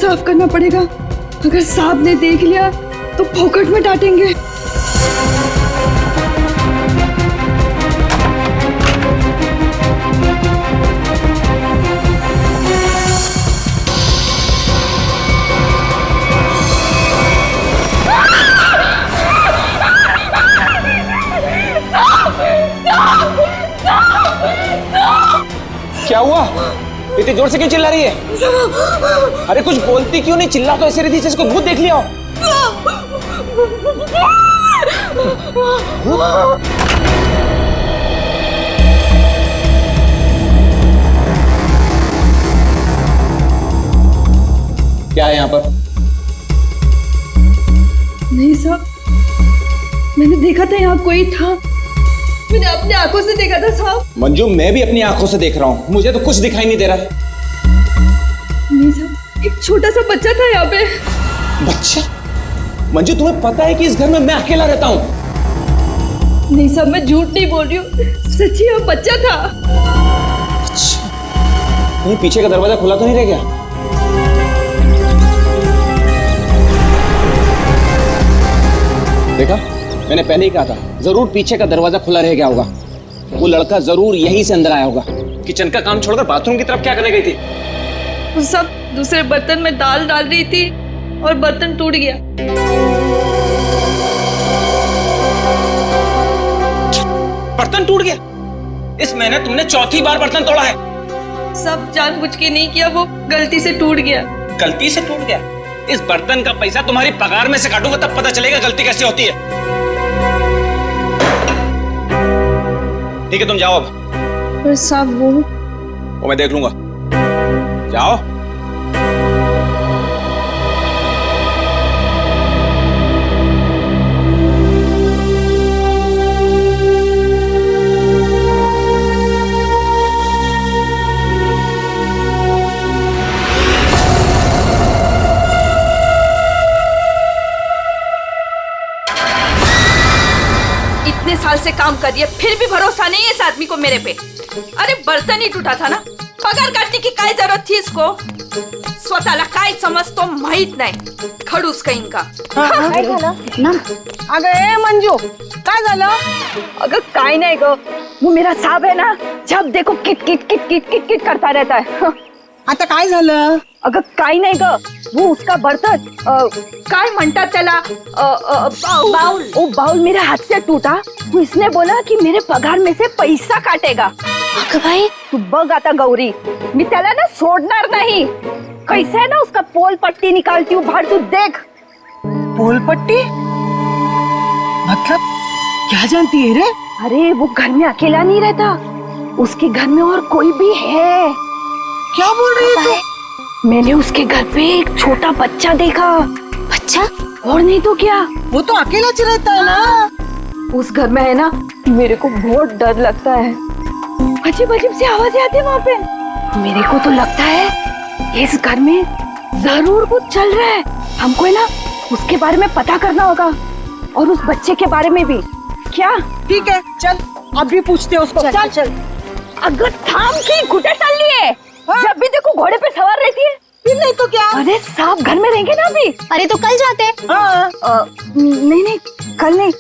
साफ करना पड़ेगा। अगर साहब ने देख लिया तो फोकट में डांटेंगे। क्या हुआ? इतनी जोर से क्यों चिल्ला रही है? अरे कुछ बोलती क्यों नहीं? चिल्ला तो ऐसे रही थी जैसे कोई भूत देख लिया हो। क्या है यहाँ पर? नहीं साहब, मैंने देखा था यहाँ कोई था। मैंने अपनी आंखों से देखा था साहब। मंजू, मैं भी अपनी आंखों से देख रहा हूँ, मुझे तो कुछ दिखाई नहीं दे रहा। नहीं साहब, एक छोटा सा बच्चा था यहाँ पे। बच्चा? मंजू, तुम्हें पता है कि इस घर में मैं अकेला रहता हूँ? नहीं साहब, मैं झूठ नहीं बोल रही हूँ, सच्ची यहाँ बच्चा था। अच्छा, कहीं पीछे का दरवाजा खुला तो नहीं रह गया? देखा, मैंने पहले ही कहा था, जरूर पीछे का दरवाजा खुला रह गया होगा। वो लड़का जरूर यहीं से अंदर आया होगा। किचन का काम छोड़कर बाथरूम की तरफ क्या करने गई थी? वो सब दूसरे बर्तन में दाल डाल रही थी और बर्तन टूट गया। बर्तन टूट गया? इस महीने तुमने चौथी बार बर्तन तोड़ा है। सब जानबूझ के नहीं किया, वो गलती से टूट गया। गलती से टूट गया? इस बर्तन का पैसा तुम्हारी पगार में से काटूंगा, तब पता चलेगा गलती कैसे होती है। ठीक है, तुम जाओ अब। पर साहब वो मैं देख लूंगा। जाओ। इतने साल से काम कर रही है, फिर भी भरोसा नहीं है इस आदमी को मेरे पे। अरे बर्तन ही टूटा था ना, पगार काटने की काय जरूरत थी इसको? स्वतःला काय समजतो माहित नाही, खडूस कहीं का। काय झालं ना? अगं ए मंजू, काय झालं? अगर काय नहीं गो, वो मेरा साहब है ना, जब देखो kit kit kit kit kit kit करता रहता है। आता काय झालं? अगर काय नहीं ग, वो उसका बर्तन काय म्हणतात त्याला, बाउल, वो बाउल मेरे हाथ से टूटा। तो इसने बोला कि मेरे पगार में से पैसा काटेगा। अगं भाई, तू बघ आता गौरी, मी त्याला ना सोडणार नहीं। कैसे है ना उसका पोल पट्टी निकालती हूँ बाहर, तू देख। पोल पट्टी? मतलब क्या जानती है रे? अरे वो घर में अकेला नहीं रहता, उसके घर में और कोई भी है। क्या बोल रही है तू? मैंने उसके घर पे एक छोटा बच्चा देखा। बच्चा? और नहीं तो क्या, वो तो अकेला रहता है ना। उस घर में है ना, मेरे को बहुत डर लगता है। अजीब अजीब सी आवाजें आती है वहाँ पे। मेरे को तो लगता है इस घर में जरूर कुछ चल रहा है। हमको है ना उसके बारे में पता करना होगा, और उस बच्चे के बारे में भी। क्या? ठीक है, चल अभी पूछते हैं उसको। चल चल। अगर थाम की घुटे चल लिए, जब भी देखो घोड़े पे सवार रहती है। फिर नहीं तो क्या? अरे साहब घर में रहेंगे ना अभी। अरे तो कल जाते हैं। नहीं नहीं, कल नहीं,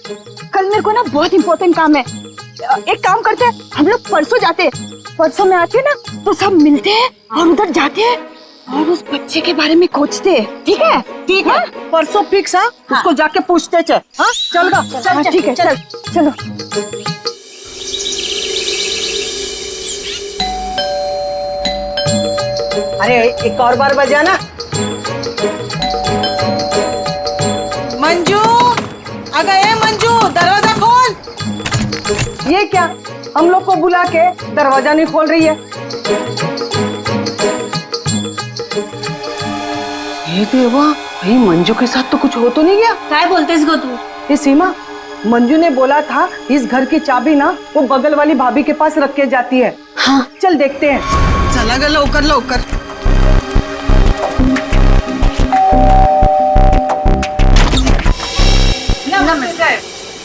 कल मेरे को ना बहुत इम्पोर्टेंट काम है। एक काम करते हैं, हम लोग परसों जाते हैं। परसों में आते हैं ना तो सब मिलते हैं और उधर जाते हैं और उस बच्चे के बारे में खोजते हैं। ठीक है? ठीक है, परसों फिक्स है। उसको जाके पूछते चल। हाँ चल गा, चल ठीक है, चल चलो। अरे एक और बार बजाना। मंजू, अगर ए मंजू, दरवाजा खोल। ये क्या, हम लोग को बुला के दरवाजा नहीं खोल रही है? ये देवा, भाई मंजू के साथ तो कुछ हो तो नहीं गया? काय बोलतेस गो तू? ये सीमा, मंजू ने बोला था इस घर की चाबी ना वो बगल वाली भाभी के पास रख के जाती है। हाँ चल देखते हैं। चला गया, लवकर लवकर।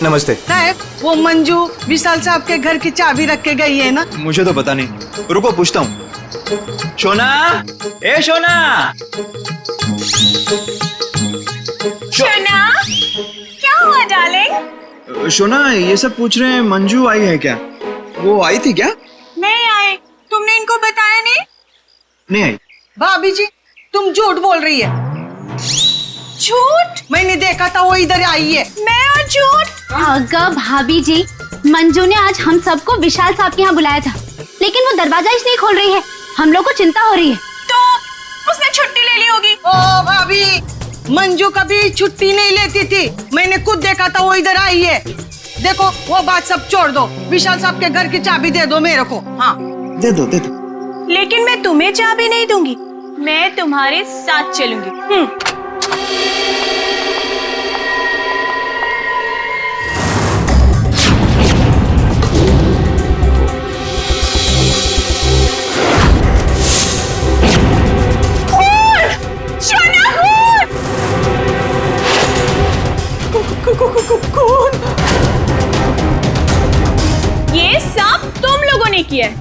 नमस्ते साहब, वो मंजू विशाल साहब के घर की चाबी रख के गई है ना? मुझे तो पता नहीं, रुको पूछता हूँ। शोना, ए शोना, शोना, क्या हुआ डार्लिंग? शोना, ये सब पूछ रहे हैं मंजू आई है क्या? वो आई थी क्या? नहीं आए। तुमने इनको बताया नहीं? नहीं आई। भाभी जी तुम झूठ बोल रही है। झूठ? मैंने देखा था वो इधर आई है। मैं और झूठ? अगर भाभी जी, मंजू ने आज हम सबको विशाल साहब के यहाँ बुलाया था, लेकिन वो दरवाजा इसलिए खोल रही है। हम लोग को चिंता हो रही है। तो उसने छुट्टी ले ली होगी। ओ भाभी, मंजू कभी छुट्टी नहीं लेती थी। मैंने खुद देखा था वो इधर आई है। देखो वो बात सब छोड़ दो, विशाल साहब के घर की चाबी दे दो मेरे को। हाँ दे दो दे दो। लेकिन मैं तुम्हें चाबी नहीं दूंगी, मैं तुम्हारे साथ चलूंगी। कौन? ये सब तुम लोगों ने किया है।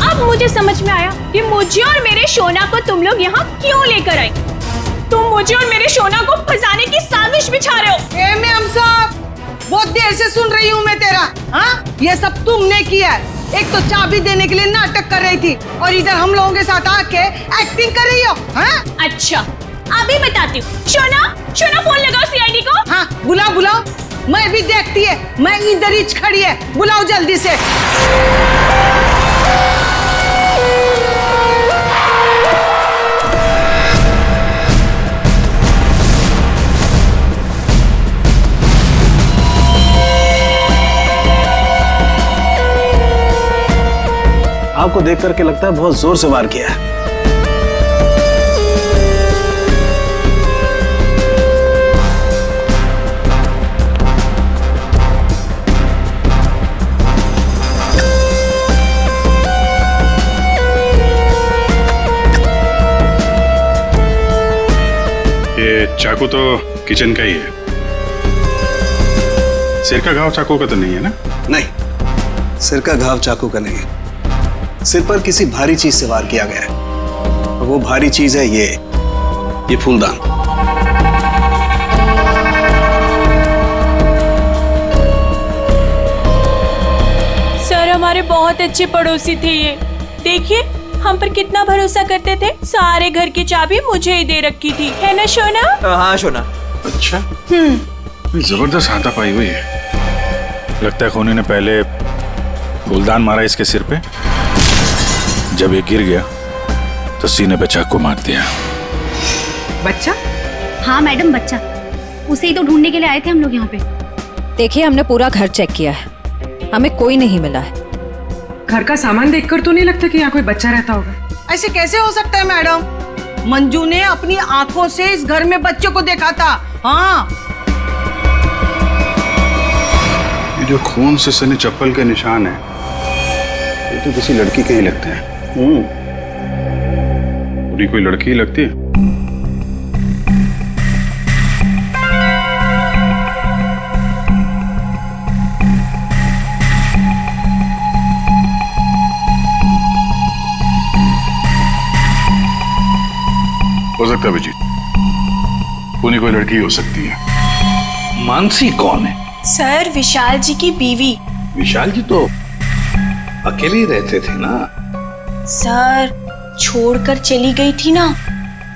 अब मुझे समझ में आया कि मुझे और मेरे शोना को तुम लोग यहाँ क्यों लेकर आए। तुम मुझे और मेरे शोना को फंसाने की साजिश बिछा रहे हो। ए मैम साहब, बहुत देर से सुन रही हूँ मैं तेरा। हाँ, ये सब तुमने किया है। एक तो चाबी देने के लिए नाटक कर रही थी और इधर हम लोगों के साथ आके एक्टिंग कर रही हो। हाँ? अच्छा, अभी बताती हूँ। शोना, शोना फोन लगाओ सीआईडी को। हाँ बुलाओ बुलाओ, मैं भी देखती है। मैं इधर ही खड़ी है, बुलाओ जल्दी से। आपको देख करके लगता है बहुत जोर से वार किया है। ये चाकू तो किचन का ही है। सिर का घाव चाकू का तो नहीं है ना? नहीं, सिर का घाव चाकू का नहीं है। सिर पर किसी भारी चीज से वार किया गया है और वो भारी चीज है ये फूलदान। सर हमारे बहुत अच्छे पड़ोसी थे ये। देखिए हम पर कितना भरोसा करते थे। सारे घर की चाबी मुझे ही दे रखी थी, है ना शोना? हाँ शोना। अच्छा, जबरदस्त हाथापाई हुई है। लगता है खोने ने पहले फूलदान मारा इसके सिर पे, जब ये गिर गया तो सीने पे चाकू मार दिया। बच्चा? हाँ मैडम, बच्चा। उसे ही तो ढूंढने के लिए आए थे हम लोग यहाँ पे। देखिए, हमने पूरा घर चेक किया है, हमें कोई नहीं मिला है। घर का सामान देखकर तो नहीं लगता कि यहाँ कोई बच्चा रहता होगा। ऐसे कैसे हो सकता है मैडम? मंजू ने अपनी आंखों से इस घर में बच्चों को देखा था। हाँ, ये जो खून से सने चप्पल के निशान है, ये तो किसी लड़की के ही लगते हैं। पूरी कोई लड़की ही लगती है। हो सकता है अभिजीत, पूरी कोई लड़की हो सकती है। मानसी कौन है? सर, विशाल जी की बीवी। विशाल जी तो अकेले ही रहते थे ना? सर, छोड़कर चली गई थी ना।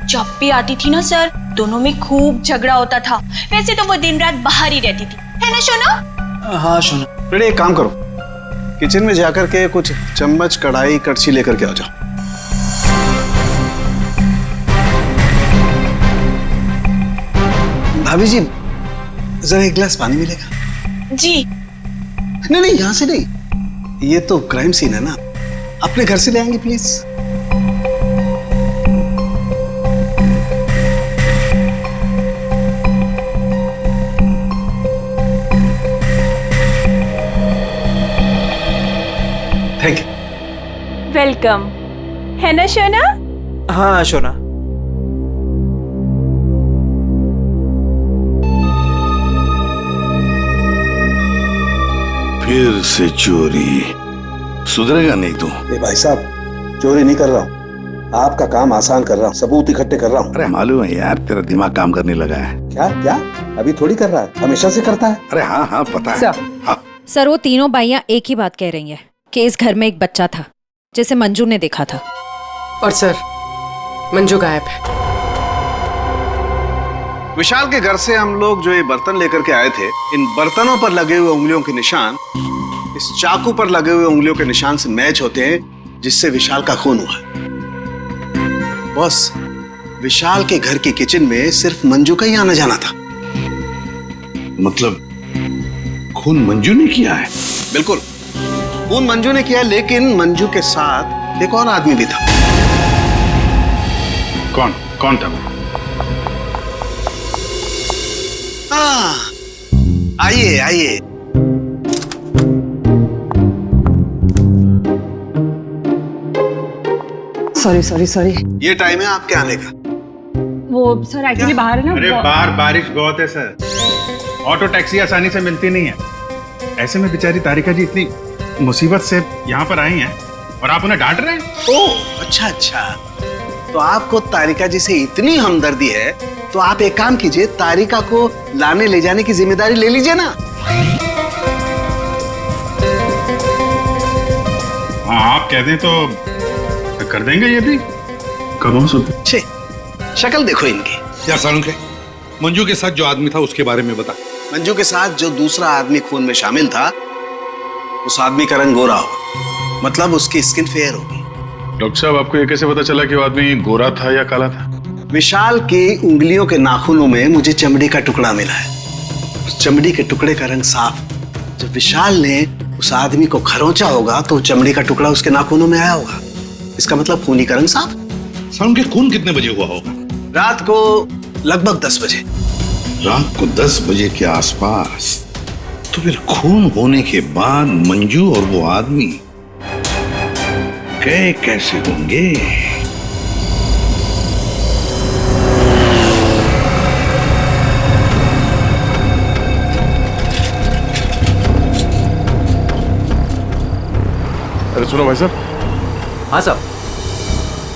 जब भी आती थी ना सर, दोनों में खूब झगड़ा होता था। वैसे तो वो दिन रात बाहर ही रहती थी, है ना शोना? हाँ शोना। बेटे एक काम करो, किचन में जाकर के कुछ चम्मच, कढ़ाई, कड़छी लेकर के आ जाओ। भाभी जी, जरा एक गिलास पानी मिलेगा? जी। नहीं नहीं, यहाँ से नहीं, ये तो क्राइम सीन है ना, अपने घर से ले आएंगे प्लीज। Thank you. वेलकम, है ना शोना? हाँ शोना। फिर से चोरी, सुधरेगा नहीं तू। भाई साहब, चोरी नहीं कर रहा हूँ, आपका काम आसान कर रहा हूँ, सबूत इकट्ठे कर रहा हूँ। अरे मालूम है यार, तेरा दिमाग काम करने लगा है। क्या क्या अभी थोड़ी कर रहा है, हमेशा से करता है। अरे हाँ हाँ पता है। हाँ। सर वो तीनों बाइयां एक ही बात कह रही हैं कि इस घर में एक बच्चा था जिसे मंजू ने देखा था। और सर मंजू गायब है। विशाल के घर से हम लोग जो ये बर्तन लेकर के आए थे, इन बर्तनों पर लगे हुए उंगलियों के निशान इस चाकू पर लगे हुए उंगलियों के निशान से मैच होते हैं, जिससे विशाल का खून हुआ। बॉस, विशाल के घर की किचन में सिर्फ मंजू का ही आना जाना था। मतलब खून मंजू ने किया है? बिल्कुल, खून मंजू ने किया, लेकिन मंजू के साथ एक और आदमी भी था। कौन कौन था? आइए आइए। Sorry sorry sorry. ये टाइम है आपके आने का। वो सर एक्चुअली बाहर है ना। अरे बाहर बारिश बहुत है सर, ऑटो टैक्सी आसानी से मिलती नहीं है। ऐसे में बेचारी तारिका जी इतनी मुसीबत से यहाँ पर आई हैं और आप उन्हें डांट रहे हैं। ओह अच्छा अच्छा, तो आपको तारिका जी से इतनी हमदर्दी है तो आप एक काम कीजिए, तारिका को लाने ले जाने की जिम्मेदारी ले लीजिए ना। हाँ आप कह दें तो कर देंगे ये भी। कब हो सकते? छे, शक्ल देखो इनकी। क्या सालू के मंजू के साथ जो आदमी था उसके बारे में बता। मंजू के साथ जो दूसरा आदमी खून में शामिल था, उस आदमी का रंग गोरा होगा, मतलब उसकी स्किन फेयर होगी। डॉक्टर साहब आपको ये कैसे पता चला कि वो आदमी गोरा था या काला था? विशाल की उंगलियों के नाखूनों में मुझे चमड़ी का टुकड़ा मिला है। उस चमड़ी के टुकड़े का रंग साफ। जब विशाल ने उस आदमी को खरोंचा होगा तो चमड़ी का टुकड़ा उसके नाखूनों में आया होगा। इसका मतलब खूनी का रंग साफ। सालू के खून कितने बजे हुआ होगा? रात को लगभग 10 बजे। रात को 10 बजे के आसपास। तो फिर खून होने के बाद मंजू और वो आदमी गए कैसे होंगे? अरे सुनो भाई साहब। हाँ साहब।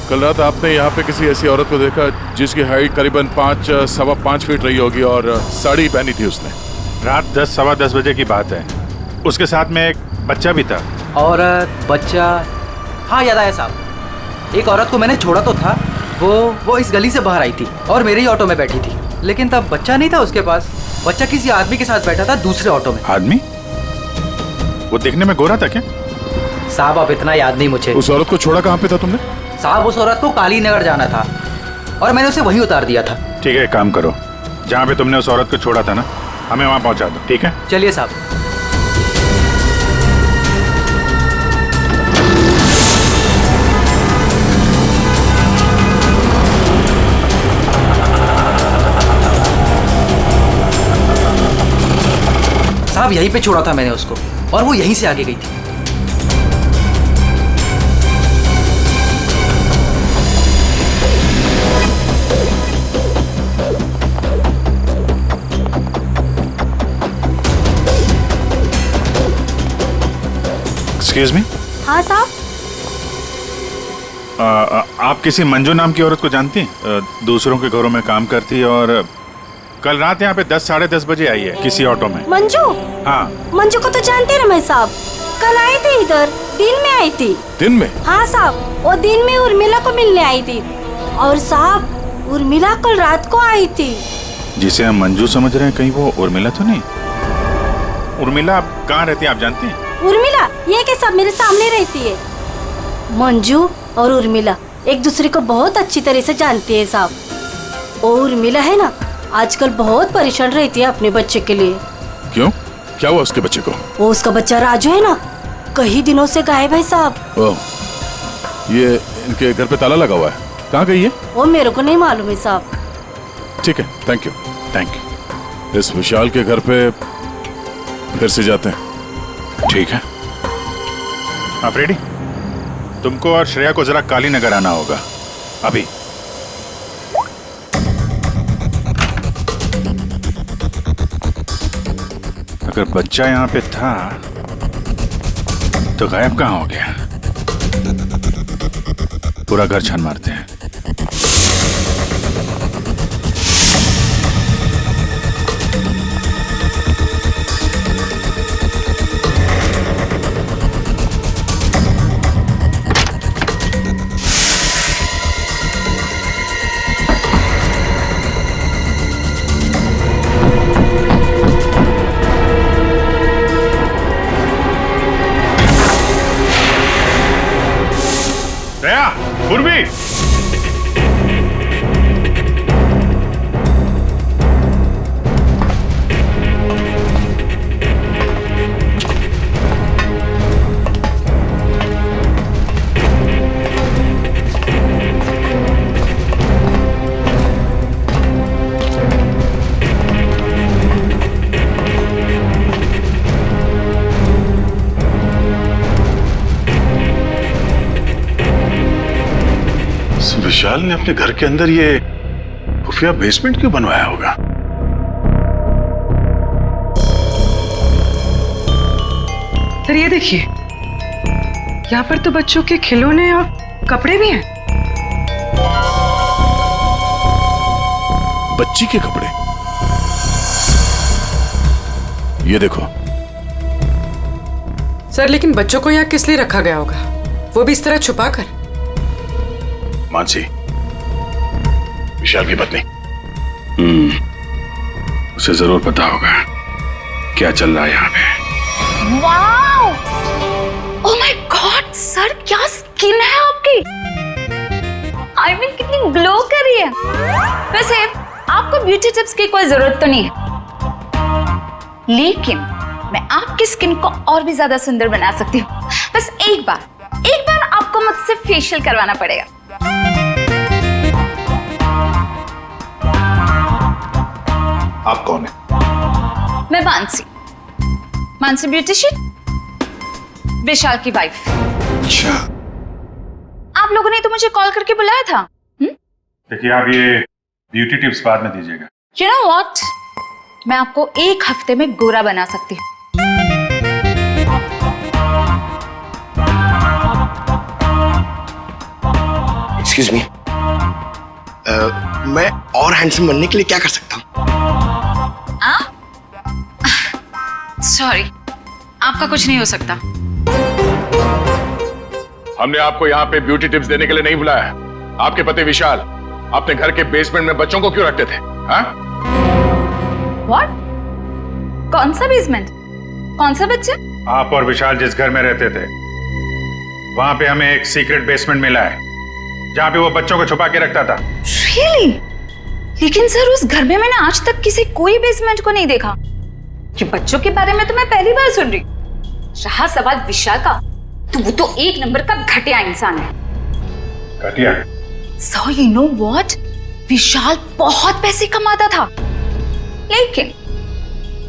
कल रात आपने यहाँ पे किसी ऐसी औरत को देखा जिसकी हाइट करीबन 5-5.25 फीट रही होगी और साड़ी पहनी थी उसने। रात 10-10:15 बजे की बात है। उसके साथ में एक बच्चा भी था। औरत बच्चा, हाँ याद आया साहब। एक औरत को मैंने छोड़ा तो था, वो इस गली से बाहर आई थी और मेरे ही ऑटो में बैठी थी, लेकिन तब बच्चा नहीं था उसके पास। बच्चा किसी आदमी के साथ बैठा था दूसरे ऑटो में। आदमी? वो देखने में गोरा था क्या? साहब अब इतना याद नहीं मुझे। उस औरत को छोड़ा कहाँ पे था तुमने? साहब उस औरत को काली नगर जाना था और मैंने उसे वहीं उतार दिया था। ठीक है, काम करो, जहाँ पे तुमने उस औरत को छोड़ा था ना, हमें वहाँ पहुँचा दो। ठीक है, चलिए साहब। साहब यहीं पे छोड़ा था मैंने उसको और वो यहीं से आगे गई थी। Excuse me. हाँ साहब। आप किसी मंजू नाम की औरत को जानती हैं? दूसरों के घरों में काम करती है और कल रात यहाँ पे 10-10:30 बजे आई है किसी ऑटो में। मंजू? हाँ। मंजू को तो जानते रमेश साहब, कल आई थी इधर, दिन में आई थी। दिन में? हाँ साहब, वो दिन में उर्मिला को मिलने आई थी। और साहब उर्मिला कल रात को आई थी। जिसे हम मंजू समझ रहे हैं, कहीं वो उर्मिला तो नहीं? उर्मिला कहाँ रहती है आप जानती हैं? उर्मिला ये के सब मेरे सामने रहती है। मंजू और उर्मिला एक दूसरे को बहुत अच्छी तरह से जानती है साहब। वो उर्मिला है ना, आजकल बहुत परेशान रहती है अपने बच्चे के लिए। क्यों? क्या हुआ उसके बच्चे को? वो उसका बच्चा राजू है ना, कई दिनों से गायब है साहब। ओह, ये इनके घर पे ताला लगा हुआ है, कहाँ गई है? वो मेरे को नहीं मालूम है साहब। ठीक है, थैंक यू। इस विशाल के घर पे फिर से जाते हैं। ठीक है, आप रेडी? तुमको और श्रेया को जरा काली नगर आना होगा अभी। अगर बच्चा यहाँ पे था तो गायब कहाँ हो गया? पूरा घर छान मारते हैं। दया, उर्मी, विशाल ने अपने घर के अंदर ये खुफिया बेसमेंट क्यों बनवाया होगा? सर ये देखिए, यहाँ पर तो बच्चों के खिलौने और कपड़े भी हैं। बच्ची के कपड़े? ये देखो। सर लेकिन बच्चों को यहाँ किस लिए रखा गया होगा, वो भी इस तरह छुपा कर? मानसी, विशाल की पत्नी, उसे जरूर पता होगा क्या चल रहा है यहाँ पे। Wow! Oh my God sir, क्या स्किन है आपकी! आई मीन कितनी ग्लो कर रही है। वैसे आपको ब्यूटी टिप्स की कोई जरूरत तो नहीं है, लेकिन मैं आपकी स्किन को और भी ज्यादा सुंदर बना सकती हूँ। बस एक बार आपको मुझसे फेशियल करवाना पड़ेगा। आप कौन है? मैं मानसी ब्यूटिशियन, विशाल की वाइफ। अच्छा, आप लोगों ने तो मुझे कॉल करके बुलाया था। देखिए, आप ये ब्यूटी टिप्स बाद में दीजिएगा। You know what? मैं आपको 1 हफ्ते में गोरा बना सकती हूँ। एक्सक्यूज मी, मैं और हैंडसम बनने के लिए क्या कर सकता हूँ? सॉरी, आपका कुछ नहीं हो सकता। हमने आपको यहाँ पे ब्यूटी टिप्स देने के लिए नहीं बुलाया। आपके पति विशाल अपने घर के बेसमेंट में बच्चों को क्यों रखते थे? हाँ? What? कौन सा बेसमेंट? कौन सा बच्चा? आप और विशाल जिस घर में रहते थे, वहां पे हमें एक सीक्रेट बेसमेंट मिला है, जहाँ पे वो बच्चों को छुपा के रखता था। Really? लेकिन सर उस घर में मैंने आज तक किसी कोई बेसमेंट को नहीं देखा। कि बच्चों के बारे में तो मैं पहली बार सुन रही। रहा सवाल विशाल का, तो वो तो 1 नंबर का घटिया इंसान है। घटिया? So you know what? विशाल बहुत पैसे कमाता था, लेकिन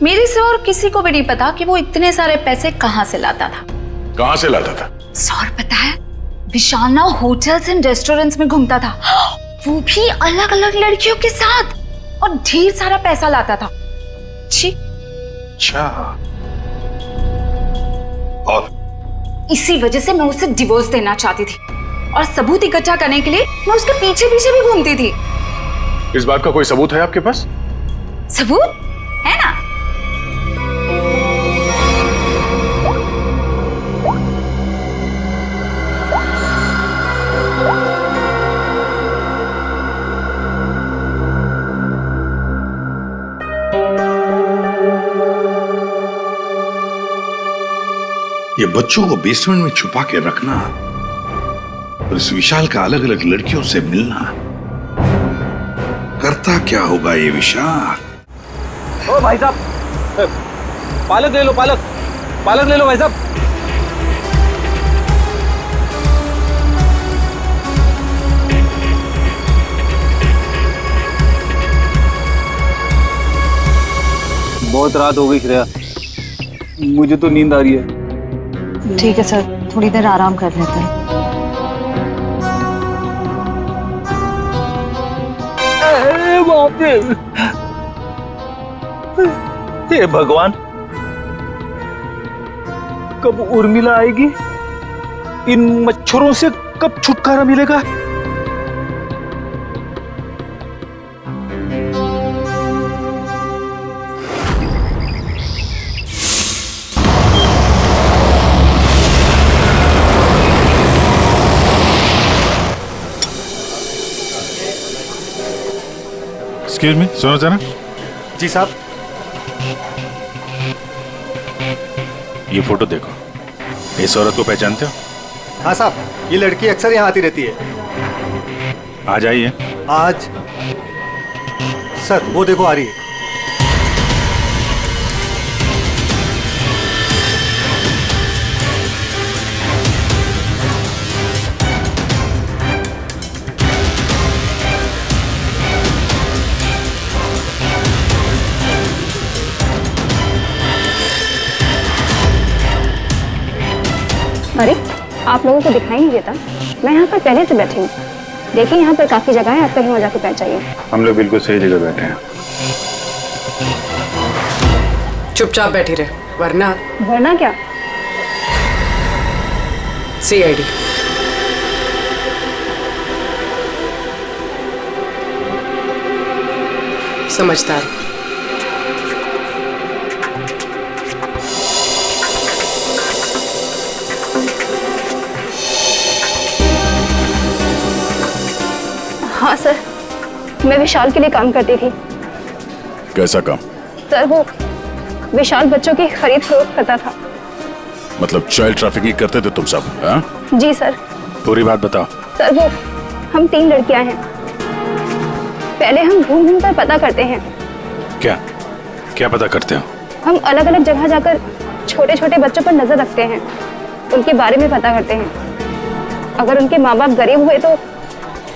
मेरे से और किसी को भी नहीं पता कि वो इतने सारे पैसे कहाँ से लाता था। कहाँ से लाता था? सर पता है, विशाल ना होटल्स एंड रेस्टोरेंट्स में घूमता था, वो भी अलग अलग लड़कियों के साथ, और ढेर सारा पैसा लाता था। छी। अच्छा, और इसी वजह से मैं उसे डिवोर्स देना चाहती थी, और सबूत इकट्ठा करने के लिए मैं उसके पीछे पीछे भी घूमती थी। इस बात का कोई सबूत है आपके पास? सबूत है ना? ये बच्चों को बेसमेंट में छुपा के रखना और इस विशाल का अलग अलग लड़कियों से मिलना, करता क्या होगा ये विशाल? ओ भाई साहब, पालक ले लो, पालक ले लो भाई साहब। बहुत रात हो गई श्रेया, मुझे तो नींद आ रही है। ठीक है सर, थोड़ी देर आराम कर लेते हैं। हे भगवान, कब उर्मिला आएगी? इन मच्छरों से कब छुटकारा मिलेगा? एक्सक्यूज मी, सुनो जरा। जी साहब। ये फोटो देखो, इस औरत को पहचानते हो? हाँ साहब, ये लड़की अक्सर यहाँ आती रहती है। आज आई है? आज सर वो देखो आ रही है। अरे आप लोगों को दिखाई नहीं देता? मैं यहाँ पर पहले से बैठी हूँ। देखिए यहाँ पर काफी जगह है, आप कहीं वहाँ जाके बैठ जाइए। हम लोग बिल्कुल सही जगह बैठे हैं। चुपचाप बैठी रहे, वरना वरना क्या? CID। समझदार। हाँ सर, मैं विशाल के लिए काम करती थी। कैसा काम? सर वो विशाल बच्चों की खरीद फरोख्त करता था। मतलब चाइल्ड ट्रैफिकिंग करते थे तुम सब? हाँ? जी सर। पूरी बात बताओ। सर वो हम 3 लड़कियां हैं। पहले हम घूम घूम कर पता करते हैं। क्या क्या पता करते हो? हम अलग अलग जगह जाकर छोटे छोटे बच्चों पर नजर रखते हैं, उनके बारे में पता करते हैं। अगर उनके माँ बाप गरीब हुए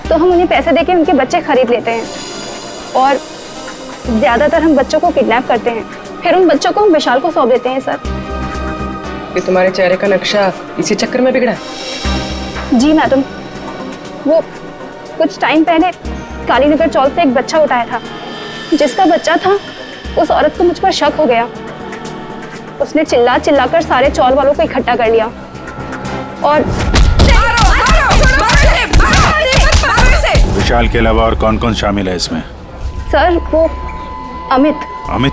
तो हम उन्हें पैसे देके उनके बच्चे खरीद लेते हैं। और ज्यादातर हम बच्चों को किडनैप करते हैं, फिर उन बच्चों को हम विशाल को सौंप देते हैं। सर ये तुम्हारे चेहरे का नक्शा इसी चक्कर में बिगड़ा? जी मैडम, वो कुछ टाइम पहले कालीनगर चौक से एक बच्चा उठाया था। जिसका बच्चा था उस औरत को मुझ पर शक हो गया। उसने चिल्ला चिल्लाकर सारे चौल वालों को इकट्ठा कर लिया और विशाल के अलावा और कौन कौन शामिल है इसमें? सर वो अमित। अमित?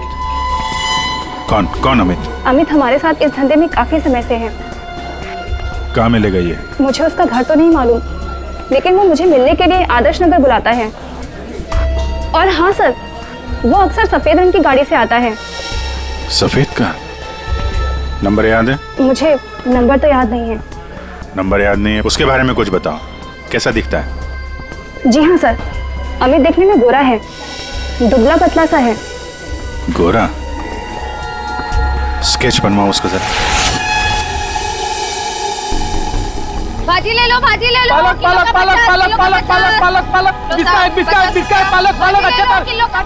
कौन कौन अमित? अमित हमारे साथ इस धंधे में काफी समय से है। कहाँ मिलेगा ये? मुझे उसका घर तो नहीं मालूम, लेकिन वो मुझे मिलने के लिए आदर्श नगर बुलाता है। और हाँ सर, वो अक्सर सफेद रंग की गाड़ी से आता है। सफेद का? नंबर याद है? मुझे नंबर तो याद नहीं है। नंबर याद नहीं है? उसके बारे में कुछ बताओ, कैसा दिखता है? जी हाँ सर, अमित देखने में गोरा है, दुबला पतला सा है। गोरा? स्केच बनवाओ उसका जरा। भाजी ले लो, भाजी ले लो। पालक पालक पालक पालक पालक पालक पालक पालक बिस्किट बिस्किट बिस्किट पालक पालक अच्छा कर।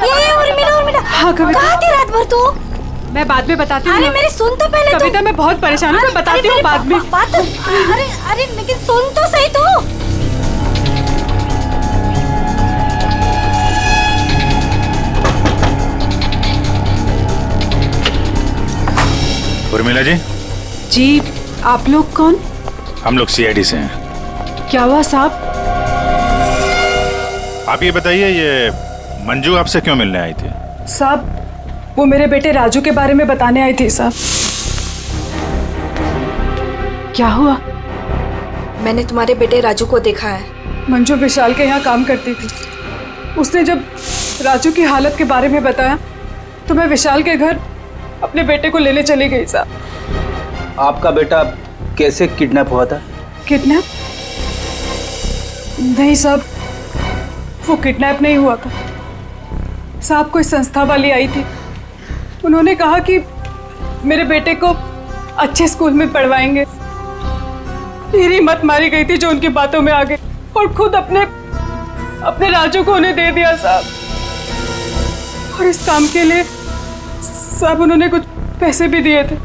ये उर्मिला हाँ कविता, कहाँ थी रात भर तू? मैं बाद में बताती हूँ। अरे मेरी सुन तो पहले। कविता मैं बहुत परेशान हूँ, मैं बताती हूँ बाद में। अरे लेकिन सुन तो सही तू। उर्मिला जी। जी आप लोग कौन? हम लोग CID से हैं। क्या हुआ साहब? आप ये बताइए, ये मंजू आपसे क्यों मिलने आई थी? साहब वो मेरे बेटे राजू के बारे में बताने आई थी साहब। क्या हुआ? मैंने तुम्हारे बेटे राजू को देखा है। मंजू विशाल के यहाँ काम करती थी। उसने जब राजू की हालत के बारे में बताया तो मैं विशाल के घर अपने बेटे को लेने चली गई साहब। आपका बेटा कैसे किडनैप हुआ था? किडनैप? नहीं साहब, वो किडनैप नहीं हुआ था साहब। कोई संस्था वाली आई थी, उन्होंने कहा कि मेरे बेटे को अच्छे स्कूल में पढ़वाएंगे। मेरी मत मारी गई थी जो उनकी बातों में आ गई और खुद अपने राजू को उन्हें दे दिया साहब। और इस काम के लिए साहब उन्होंने कुछ पैसे भी दिए थे।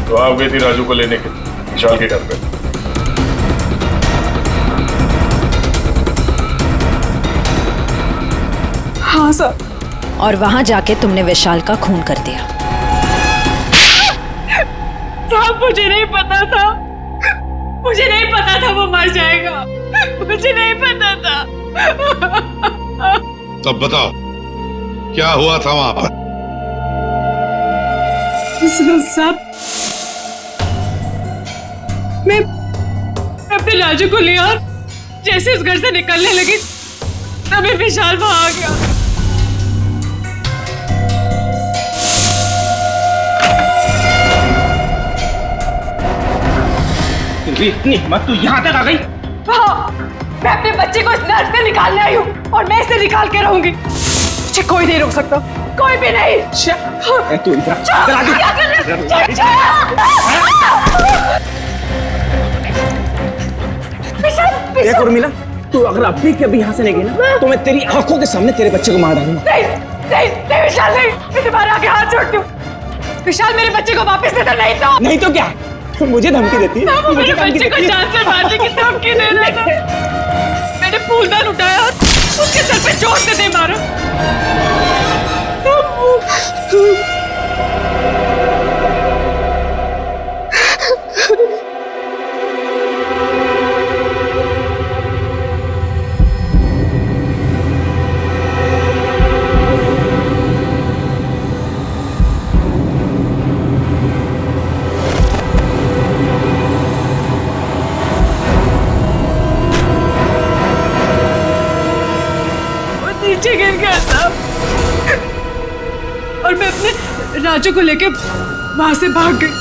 तो आप गई थी राजू को लेने के विशाल के घर पे? हाँ सर। और वहां जाके तुमने विशाल का खून कर दिया? साहब मुझे नहीं पता था, मुझे नहीं पता था वो मर जाएगा, मुझे नहीं पता था। तब बताओ क्या हुआ था वहां पर? साहब, मैं अपने राजू को ले और जैसे इस घर से निकलने लगी तभी विशाल वहां आ गया। इतनी हिम्मत तू यहाँ तक आ गई? हाँ, मैं अपने बच्चे को इस नर्क से निकालने आई हूँ और मैं इसे निकाल के रहूंगी। मुझे कोई नहीं रोक सकता, कोई भी नहीं। तू देख उर्मिला, तू अगर अभी के अभी यहाँ से नहीं गई ना तो मैं तेरी आंखों के सामने तेरे बच्चे को मार डालूंगा। नहीं विशाल, नहीं, मैं तुम्हारे आगे हाथ जोड़ती हूँ। विशाल, मेरे बच्चे को वापस दे दो, नहीं तो क्या? मुझे धमकी देती है? वो मेरे बच्चे को जान से मारने की धमकी दे रहा था। मैंने फूलदान उठाया और उसके सर पे चोट से दे मारा। नीचे गिर गया था और मैं अपने राजू को लेके वहां से भाग गई।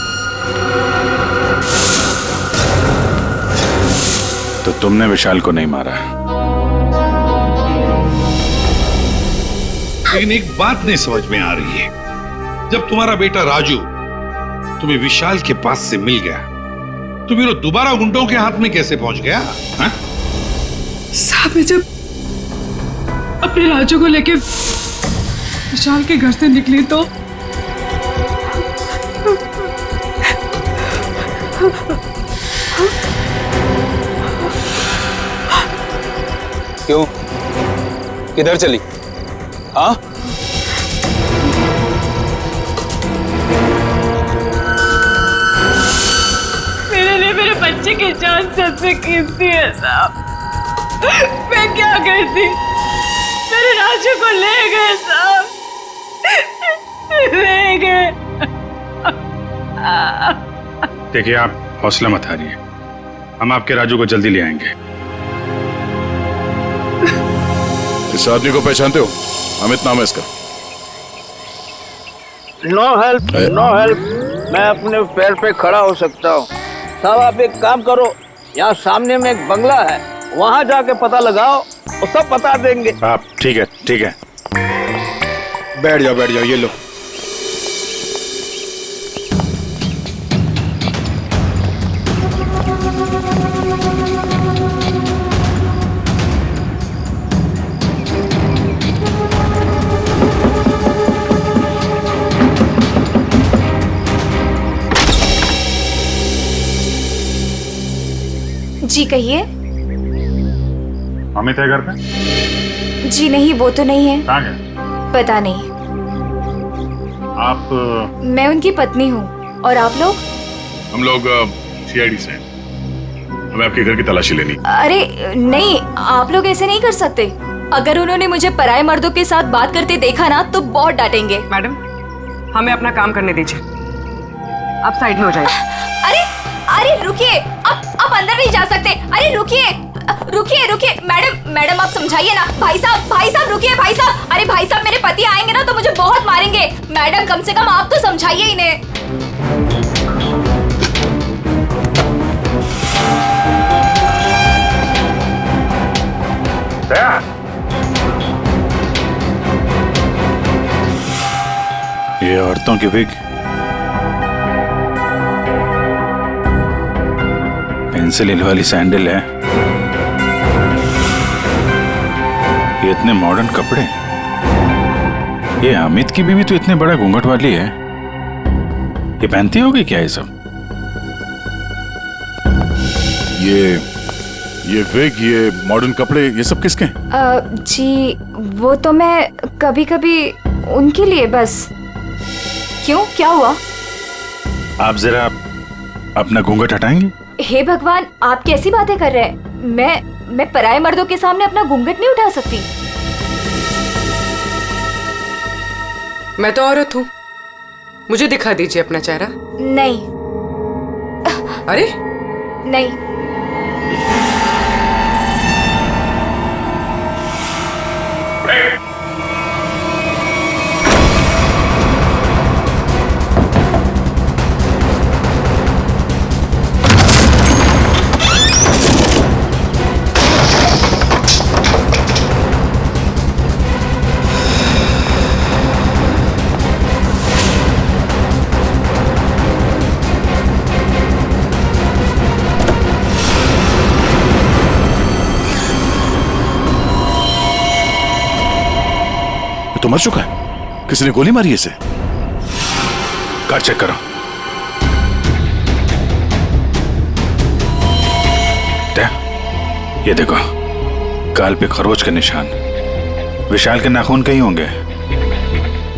तो तुमने विशाल को नहीं मारा? लेकिन एक बात नहीं समझ में आ रही है, जब तुम्हारा बेटा राजू तुम्हें विशाल के पास से मिल गया तो फिर वो दोबारा गुंडों के हाथ में कैसे पहुंच गया? साहब, मैं जब अपने राजू को लेके विशाल के घर से निकली तो क्यों? किधर चली? हाँ? मेरे लिए मेरे बच्चे की जान सबसे कीमती है साहब। मैं क्या करती? मेरे राजू को ले गए साहब, ले गए। देखिए, आप हौसला मत हारिए, हम आपके राजू को जल्दी ले आएंगे। इस आदमी को पहचानते हो? अमित नाम है इसका। No help, no help. मैं अपने पैर पे खड़ा हो सकता हूँ। साहब, आप एक काम करो, यहाँ सामने में एक बंगला है, वहाँ जाके पता लगाओ, वो सब बता देंगे। आप ठीक है, ठीक है। बैठ जाओ, ये लो। जी कहिए। अमित है घर पे? जी नहीं, वो तो नहीं है। कहाँ है? पता नहीं। आप? मैं उनकी पत्नी हूँ। और आप लोग? हम लोग सीआईडी से। हमें आपके घर की तलाशी लेनी। अरे नहीं, आप लोग ऐसे नहीं कर सकते। अगर उन्होंने मुझे पराये मर्दों के साथ बात करते देखा ना तो बहुत डांटेंगे। मैडम, हमें अपना काम करने दीजिए, आप साइड में हो जाइए। अरे रुकिए, आप अंदर नहीं जा सकते। अरे रुकिए मैडम आप समझाइए ना। भाई साहब रुकिए। भाई साहब, अरे भाई साहब, मेरे पति आएंगे ना तो मुझे बहुत मारेंगे। मैडम, कम से कम आप तो समझाइए इन्हें। ये औरतों की विग, पेंसिल हिल वाली सैंडल है, ये इतने मॉडर्न कपड़े। ये अमित की बीवी तो इतने बड़ा घूंघट वाली है, ये पहनती होगी क्या ये सब? ये विग, ये मॉडर्न कपड़े, ये सब किसके हैं? जी वो तो मैं कभी कभी उनके लिए बस। क्यों, क्या हुआ? आप जरा अपना घूंघट हटाएंगे? हे भगवान, आप कैसी बातें कर रहे हैं? मैं पराये मर्दों के सामने अपना घूंघट नहीं उठा सकती। मैं तो औरत हूँ, मुझे दिखा दीजिए अपना चेहरा। नहीं। अरे नहीं। तो मर चुका है, किसी ने गोली मारी है इसे। कार चेक करो। ये देखो, गाल पे खरोच के निशान। विशाल के नाखून कहीं होंगे।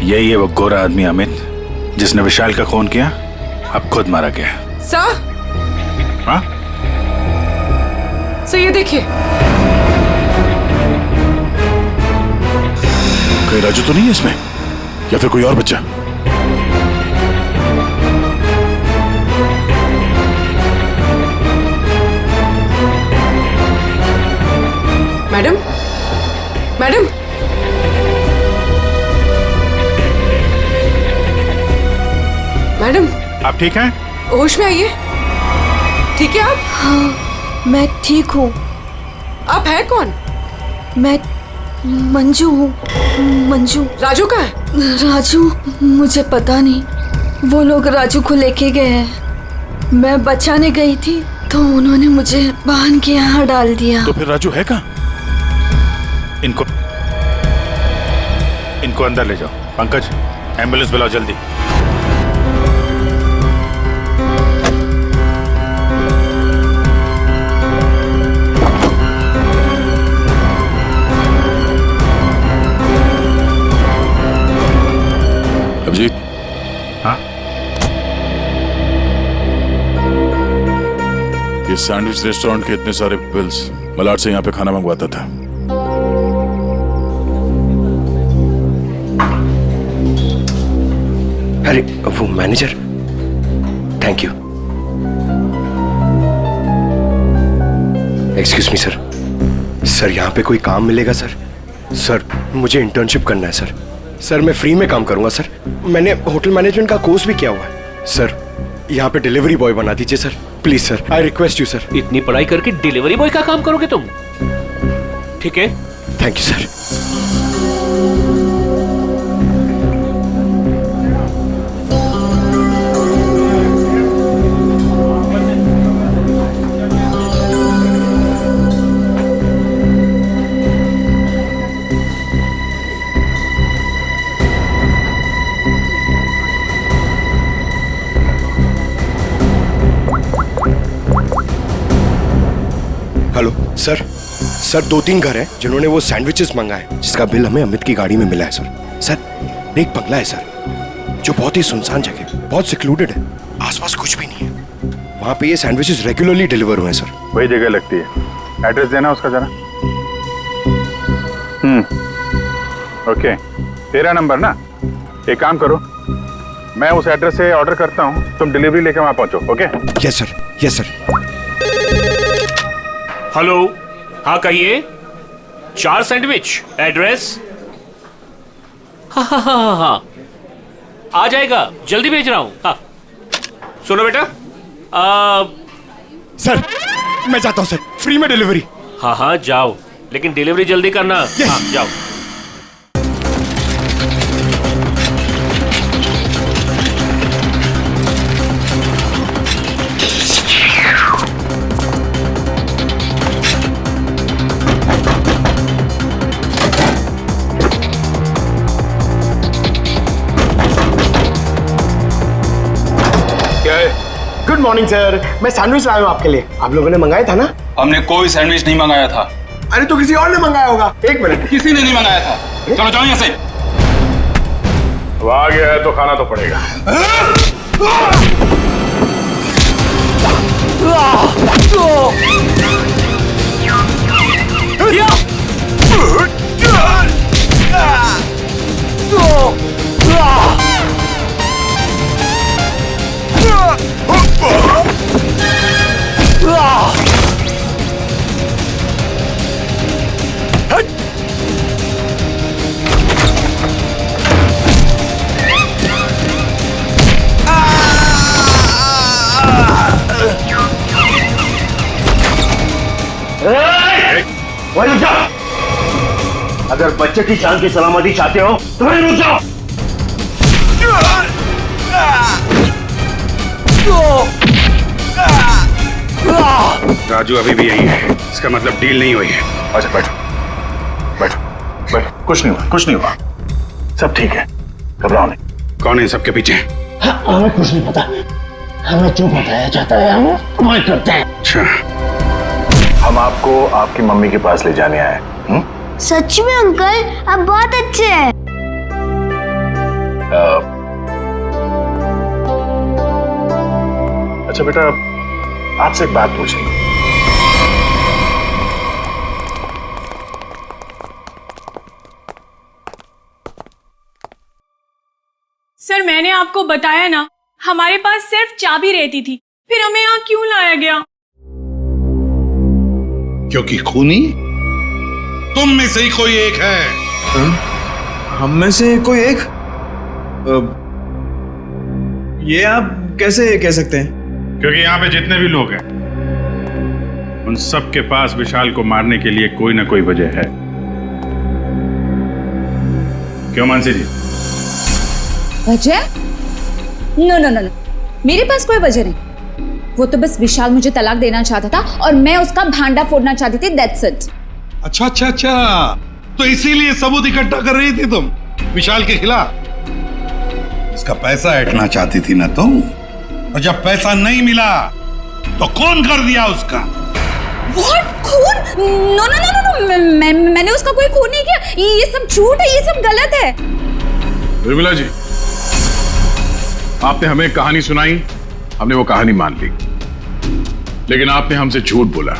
यही है वो गोरा आदमी अमित जिसने विशाल का खून किया, अब खुद मारा गया। सर, हाँ? सर ये देखिए। कोई राजू तो नहीं है इसमें, या फिर कोई और बच्चा? मैडम, मैडम, मैडम, आप ठीक हैं? होश में आइए। ठीक है आप? हाँ, मैं ठीक हूँ। आप है कौन? मैं मंजू हूँ। मंजू। राजू कहाँ है? राजू, मुझे पता नहीं। वो लोग राजू को लेके गए हैं। मैं बचाने गई थी तो उन्होंने मुझे बांध के यहाँ डाल दिया। तो फिर राजू है कहाँ? इनको अंदर ले जाओ। पंकज, एम्बुलेंस बुलाओ जल्दी। अभिजीत। हाँ? ये सैंडविच रेस्टोरेंट के इतने सारे बिल्स मलाड से यहाँ पे खाना मंगवाता था। अरे वो manager, thank you. Excuse me sir, sir यहाँ पे कोई काम मिलेगा सर? सर मुझे इंटर्नशिप करना है सर। सर मैं फ्री में काम करूंगा सर। मैंने होटल मैनेजमेंट का कोर्स भी किया हुआ है सर। यहाँ पे डिलीवरी बॉय बना दीजिए sir, please sir, I request you sir. इतनी पढ़ाई करके डिलीवरी बॉय का काम करोगे तुम? ठीक है, thank you sir. Hello sir, sir 2-3 घर हैं जिन्होंने वो सैंडविचेस मंगाए जिसका बिल हमें अमित की गाड़ी में मिला है सर। सर एक बंगला है सर जो बहुत ही सुनसान जगह, बहुत सिक्लूडेड है, आसपास कुछ भी नहीं है। वहाँ पे ये सैंडविचेस रेगुलरली डिलीवर हुए हैं सर। वही जगह लगती है। एड्रेस देना उसका जरा। ओके, 13 नंबर ना। एक काम करो, मैं उस एड्रेस से ऑर्डर करता हूँ, तुम डिलीवरी लेके वहाँ पहुँचो। Okay? Yes sir, yes sir. Hello, हाँ कहिए। 4 सैंडविच, एड्रेस? हाँ, आ जाएगा, जल्दी भेज रहा हूँ। हाँ सुनो बेटा, सर मैं जाता हूँ सर, फ्री में डिलीवरी। हाँ जाओ, लेकिन डिलीवरी जल्दी करना। हाँ जाओ। गुड मॉर्निंग सर, मैं सैंडविच लाया हूँ आपके लिए। आप लोगों ने मंगाया था ना? हमने कोई सैंडविच नहीं मंगाया था। अरे तो किसी और ने मंगाया होगा। एक मिनट, किसी ने नहीं मंगाया था। चलो जाओ यहाँ से। अब आ गया है तो खाना तो पड़ेगा। वहीं रुक जाओ। अगर बच्चे की जान की सलामती चाहते हो तो वहीं रुक जाओ। राजू अभी भी यही है, इसका मतलब डील नहीं हुई है। अच्छा बैठो बैठो बैठो। कुछ नहीं हुआ, कुछ नहीं हुआ, सब ठीक है, घबराओ नहीं। कौन है सबके पीछे? हमें कुछ नहीं पता, हमें जो बताया जाता है हम वही करते हैं। अच्छा, हम आपको आपकी मम्मी के पास ले जाने आए। सच में अंकल, आप बहुत अच्छे हैं। अच्छा बेटा, आपसे एक बात पूछनी। सर मैंने आपको बताया ना, हमारे पास सिर्फ चाबी रहती थी, फिर हमें यहाँ क्यों लाया गया? क्योंकि खूनी तुम में से ही कोई एक है। हम में से कोई एक? ये आप कैसे कह सकते हैं? क्योंकि यहाँ पे जितने भी लोग हैं उन सब के पास विशाल को मारने के लिए कोई ना कोई वजह है। क्यों मानसी जी? वजह? नो नो नो नो, मेरे पास कोई वजह नहीं। वो तो बस विशाल मुझे तलाक देना चाहता था और मैं उसका भांडा फोड़ना चाहती थी, दैट्स इट। अच्छा अच्छा अच्छा, तो इसीलिए सबूत इकट्ठा कर रही थी तुम विशाल के खिलाफ? इसका पैसा ऐंठना चाहती थी ना तुम, और जब पैसा नहीं मिला तो खून कर दिया उसका। What? खून? नो नो नो नो, मैंने उसका कोई खून नहीं किया। ये सब झूठ है, ये सब गलत है। उर्मिला जी, आपने हमें कहानी सुनाई, हमने वो कहानी मान ली, लेकिन आपने हमसे झूठ बोला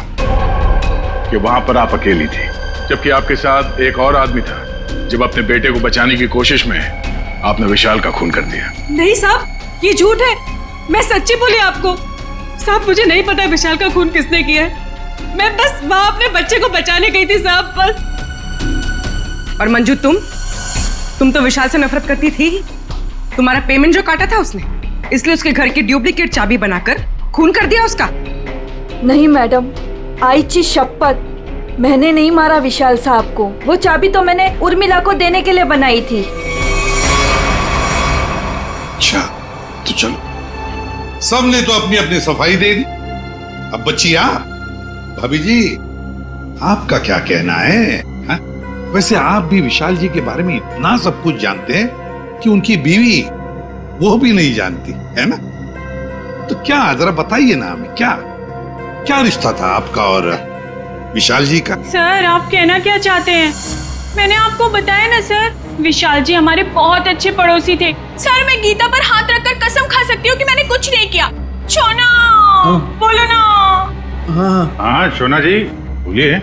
कि वहां पर आप अकेली थी, जबकि आपके साथ एक और आदमी था। जब अपने बेटे को बचाने की कोशिश में आपने विशाल का खून कर दिया। नहीं साहब, ये झूठ है, मैं सच्ची बोली आपको। साहब मुझे नहीं पता विशाल का खून किसने किया है, मैं बस वहां अपने बच्चे को बचाने गई थी साहब, बस। और मंजू, तुम तो विशाल से नफरत करती थी। तुम्हारा पेमेंट जो काटा था उसने, इसलिए उसके घर की डुप्लीकेट चाबी बनाकर खून कर दिया उसका। नहीं मैडम, आईची शपथ, मैंने नहीं मारा विशाल साहब को। वो चाबी तो मैंने उर्मिला को देने के लिए बनाई थी। अच्छा तो चलो, सबने तो अपनी अपनी सफाई दे दी। अब बच्ची आप, भाभी जी आपका क्या कहना है? हा? वैसे आप भी विशाल जी के बारे में इतना सब कुछ जानते हैं कि उनकी बीवी वो भी नहीं जानती है ना? तो क्या जरा बताइए ना हमें, क्या क्या रिश्ता था आपका और विशाल जी का? सर आप कहना क्या चाहते हैं? मैंने आपको बताया ना सर, विशाल जी हमारे बहुत अच्छे पड़ोसी थे। सर मैं गीता पर हाथ रखकर कसम खा सकती हूँ कि मैंने कुछ नहीं किया। शोना, बोलो ना। हाँ शोना जी बोलिए।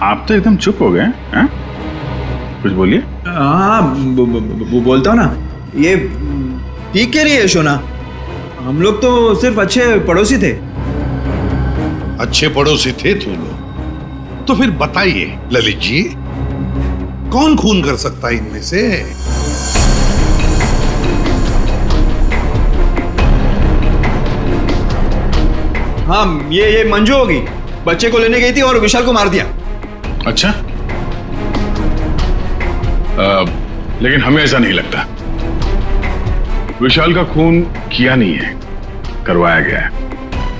आप तो एकदम चुप हो गए हैं, कुछ बोलिए। हाँ बोलता हूँ ना, ये ठीक कह रही है शोना, हम लोग तो सिर्फ अच्छे पड़ोसी थे। अच्छे पड़ोसी थे तुम लोग? तो फिर बताइए ललित जी, कौन खून कर सकता है इनमें से? हाँ ये मंजू होगी, बच्चे को लेने गई थी और विशाल को मार दिया। अच्छा, लेकिन हमें ऐसा नहीं लगता। विशाल का खून किया नहीं है, करवाया गया है।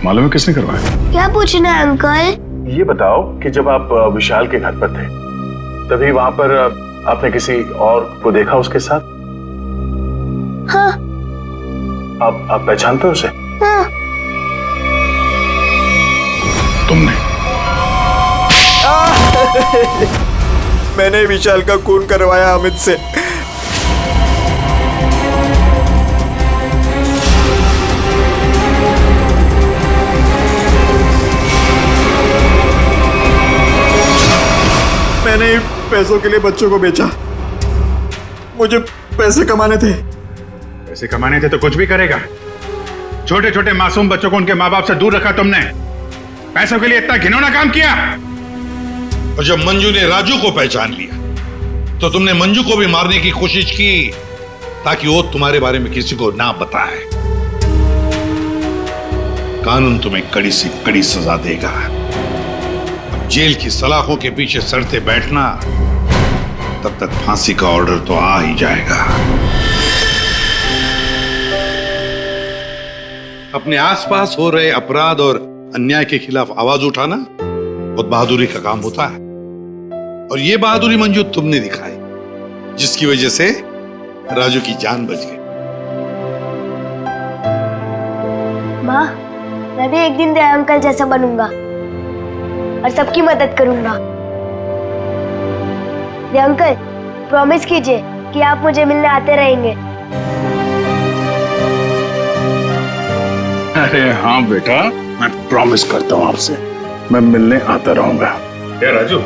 मालूम है किसने करवाया? क्या पूछना है अंकल? ये बताओ कि जब आप विशाल के घर पर थे तभी वहां पर आपने किसी और को देखा उसके साथ? हाँ। आप पहचानते हो उसे? हाँ। तुमने? मैंने विशाल का खून करवाया अमित से। मैंने पैसों के लिए बच्चों को बेचा, मुझे पैसे कमाने थे। पैसे कमाने थे तो कुछ भी करेगा। छोटे छोटे मासूम बच्चों को उनके माँ बाप से दूर रखा तुमने, पैसों के लिए इतना घिनौना काम किया। और जब मंजू ने राजू को पहचान लिया तो तुमने मंजू को भी मारने की कोशिश की ताकि वो तुम्हारे बारे में किसी को ना बताए। कानून तुम्हें कड़ी से कड़ी सजा देगा। जेल की सलाखों के पीछे सड़ते बैठना, तब तक फांसी का ऑर्डर तो आ ही जाएगा। अपने आसपास हो रहे अपराध और अन्याय के खिलाफ आवाज उठाना बहुत बहादुरी का काम होता है, और ये बहादुरी मंजू तुमने दिखाई, जिसकी वजह से राजू की जान बच गई। माँ, मैं भी एक दिन दया अंकल जैसा बनूंगा और सबकी मदद करूंगा। दया अंकल, प्रॉमिस कीजिए कि आप मुझे मिलने आते रहेंगे। अरे हाँ बेटा, मैं प्रॉमिस करता हूँ आपसे, मैं मिलने आता रहूंगा। क्या राजू,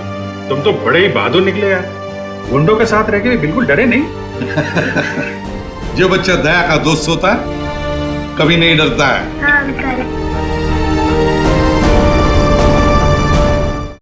तुम तो बड़े ही बहादुर निकले यार। गुंडों के साथ रह के बिल्कुल डरे नहीं। जो बच्चा दया का दोस्त होता है कभी नहीं डरता है। हाँ अंकल।